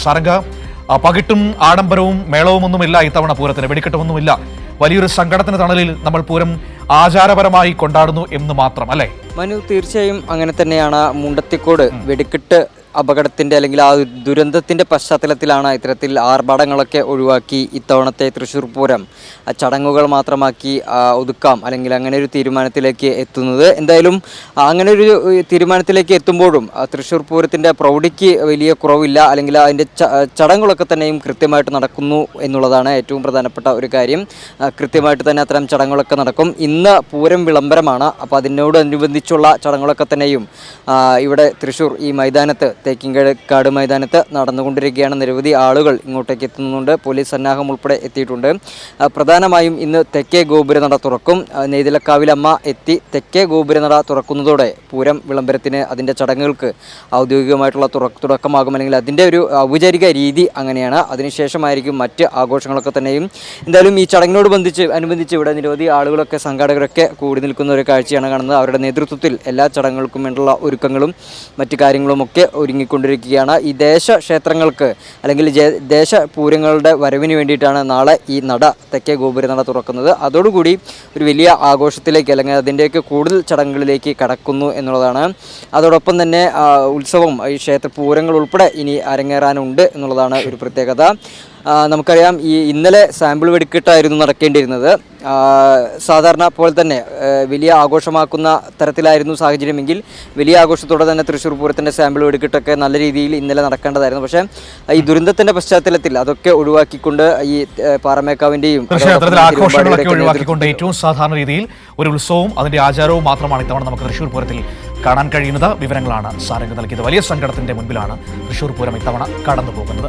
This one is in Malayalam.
സാരംഗ, പകിട്ടും ആഡംബരവും മേളവുമൊന്നുമില്ല ഇത്തവണ പൂരത്തിന്, വെടിക്കെട്ടുമൊന്നുമില്ല. വലിയൊരു സങ്കടത്തിന് തണലിൽ നമ്മൾ പൂരം ആചാരപരമായി കൊണ്ടാടുന്നു എന്ന് മാത്രം അല്ലേ? മനു, തീർച്ചയായും അങ്ങനെ തന്നെയാണ്. മുണ്ടത്തിക്കോട് വെടിക്കെട്ട് അപകടത്തിൻ്റെ അല്ലെങ്കിൽ ആ ദുരന്തത്തിൻ്റെ പശ്ചാത്തലത്തിലാണ് ഇത്തരത്തിൽ ആർഭാടങ്ങളൊക്കെ ഒഴിവാക്കി ഇത്തവണത്തെ തൃശ്ശൂർ പൂരം ചടങ്ങുകൾ മാത്രമാക്കി ഒതുക്കാം, അല്ലെങ്കിൽ അങ്ങനെ ഒരു തീരുമാനത്തിലേക്ക് എത്തുന്നത്. എന്തായാലും അങ്ങനെ ഒരു തീരുമാനത്തിലേക്ക് എത്തുമ്പോഴും തൃശ്ശൂർ പൂരത്തിൻ്റെ പ്രൗഢിക്ക് വലിയ കുറവില്ല, അല്ലെങ്കിൽ അതിൻ്റെ ചടങ്ങുകളൊക്കെ തന്നെയും കൃത്യമായിട്ട് നടക്കുന്നു എന്നുള്ളതാണ് ഏറ്റവും പ്രധാനപ്പെട്ട ഒരു കാര്യം. കൃത്യമായിട്ട് തന്നെ അത്തരം ചടങ്ങുകളൊക്കെ നടക്കും. ഇന്ന് പൂരം വിളംബരമാണ്. അപ്പോൾ അതിനോടനുബന്ധിച്ചുള്ള ചടങ്ങുകളൊക്കെ തന്നെയും ഇവിടെ തൃശ്ശൂർ ഈ മൈതാനത്ത് തേക്കിൻകാട് മൈതാനത്ത് നടന്നുകൊണ്ടിരിക്കുകയാണ്. നിരവധി ആളുകൾ ഇങ്ങോട്ടേക്ക് എത്തുന്നുണ്ട്. പോലീസ് സന്നാഹം ഉൾപ്പെടെ എത്തിയിട്ടുണ്ട്. പ്രധാനമായും ഇന്ന് തെക്കേ ഗോപുരനട തുറക്കും. നെയ്തലക്കാവിലമ്മ എത്തി തെക്കേ ഗോപുരനട തുറക്കുന്നതോടെ പൂരം വിളംബരത്തിന് അതിൻ്റെ ചടങ്ങുകൾക്ക് ഔദ്യോഗികമായിട്ടുള്ള തുടക്കമാകും, അല്ലെങ്കിൽ അതിൻ്റെ ഒരു ഔപചാരിക രീതി അങ്ങനെയാണ്. അതിനുശേഷമായിരിക്കും മറ്റ് ആഘോഷങ്ങളൊക്കെ തന്നെയും. എന്തായാലും ഈ ചടങ്ങിനോട് അനുബന്ധിച്ച് ഇവിടെ നിരവധി ആളുകളൊക്കെ സംഘാടകരൊക്കെ കൂടി നിൽക്കുന്ന ഒരു കാഴ്ചയാണ് കാണുന്നത്. അവരുടെ നേതൃത്വത്തിൽ എല്ലാ ചടങ്ങുകൾക്കും വേണ്ടുള്ള ഒരുക്കങ്ങളും മറ്റു കാര്യങ്ങളുമൊക്കെ ഒരുങ്ങിക്കൊണ്ടിരിക്കുകയാണ്. ഈ ദേശക്ഷേത്രങ്ങൾക്ക് അല്ലെങ്കിൽ ദേശപൂരങ്ങളുടെ വരവിന് വേണ്ടിയിട്ടാണ് നാളെ ഈ നട തെക്കേ ഗോപുരനട തുറക്കുന്നത്. അതോടുകൂടി ഒരു വലിയ ആഘോഷത്തിലേക്ക് അല്ലെങ്കിൽ അതിൻ്റെയൊക്കെ കൂടുതൽ ചടങ്ങുകളിലേക്ക് കടക്കുന്നു എന്നുള്ളതാണ്. അതോടൊപ്പം തന്നെ ഉത്സവം, ഈ ക്ഷേത്രപൂരങ്ങൾ ഉൾപ്പെടെ ഇനി അരങ്ങേറാനുണ്ട് എന്നുള്ളതാണ് ഒരു പ്രത്യേകത. നമുക്കറിയാം, ഈ ഇന്നലെ സാമ്പിൾ വെടിക്കെട്ടായിരുന്നു നടക്കേണ്ടിയിരുന്നത്. സാധാരണ പോലെ തന്നെ വലിയ ആഘോഷമാക്കുന്ന തരത്തിലായിരുന്നു സാഹചര്യമെങ്കിൽ വലിയ ആഘോഷത്തോടെ തന്നെ തൃശ്ശൂർ പൂരത്തിൻ്റെ സാമ്പിൾ വെടിക്കെട്ടൊക്കെ നല്ല രീതിയിൽ ഇന്നലെ നടക്കേണ്ടതായിരുന്നു. പക്ഷേ ഈ ദുരന്തത്തിൻ്റെ പശ്ചാത്തലത്തിൽ അതൊക്കെ ഒഴിവാക്കിക്കൊണ്ട് ഈ പാറമേക്കാവിൻ്റെയും ആഘോഷങ്ങളൊക്കെ ഒഴിവാക്കിക്കൊണ്ട് ഏറ്റവും സാധാരണ രീതിയിൽ ഒരു ഉത്സവവും അതിൻ്റെ ആചാരവും മാത്രമാണ് ഇത്തവണ നമുക്ക് തൃശ്ശൂർ പൂരത്തിൽ കാണാൻ കഴിയുന്നത്. വിവരങ്ങളാണ് സാരംഗ് നൽകിയത്. വലിയ സങ്കടത്തിൻ്റെ മുൻപിലാണ് തൃശ്ശൂർ പൂരം ഇത്തവണ കടന്നു പോകുന്നത്.